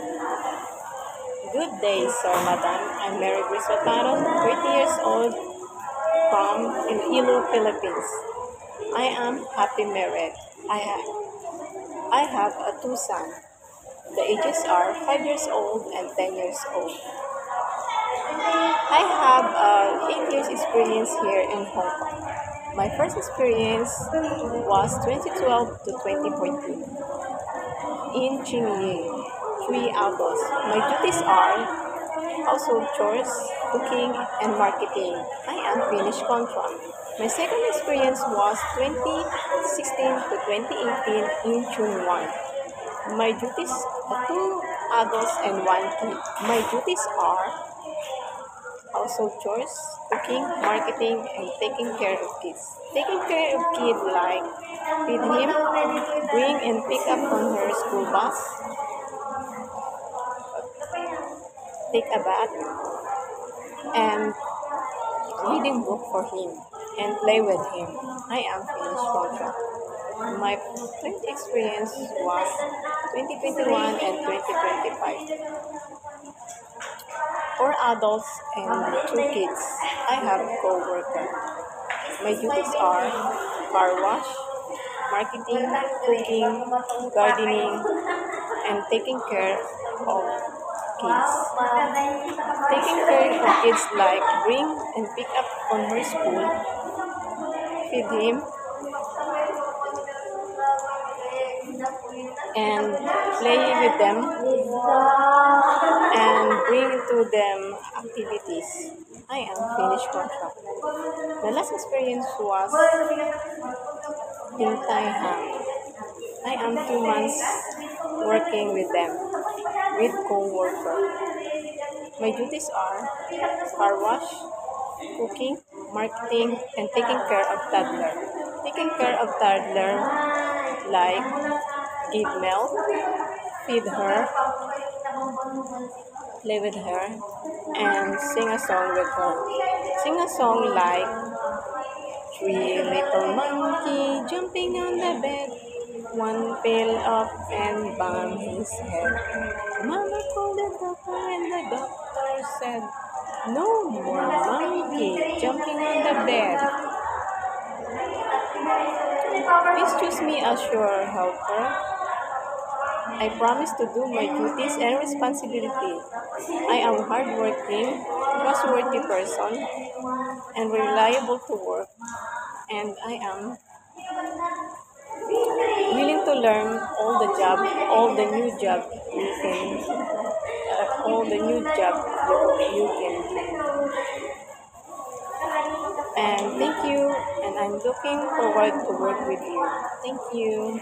Good day, sir, madam. I'm Mary Grace Otaro, 30 years old from Iloilo, Philippines. I am happy married. I have two sons. The ages are 5 years old and 10 years old. I have 8 years experience here in Hong Kong. My first experience was 2012 to 2014 in Qingyi, 3 hours. My duties are household chores, cooking, and marketing. I am finished contract. My second experience was 2016 to 2018 in Chunwan. My duties are 2 adults and 1 kid. My duties are household chores, cooking, marketing, and taking care of kids. Taking care of kids like feed him, bring and pick up on her school bus, take a bath, and reading book for him, and play with him. I am finished contract. My first experience was 2021 and 2025. 4 adults and 2 kids. I have co-worker. My duties are car wash, marketing, cooking, gardening, and taking care of kids. Taking care of kids like bring and pick up on her school, feed him, and play with them, and bring to them activities. I am finished contract. The last experience was in Taihan. I am 2 months working with them, with co-worker. My duties are car wash, cooking, marketing, and taking care of toddler. Taking care of toddler like give milk, feed her, play with her, and sing a song with her. Sing a song like 3 little monkey jumping on the bed, one fell off and banged his head. Mama called the doctor and the doctor said, no more monkey jumping on the bed. Please choose me as your helper. I promise to do my duties and responsibility. I am hardworking, trustworthy person, and reliable to work, and I am willing to learn all the new job you can do. And thank you, and I'm looking forward to work with you. Thank you.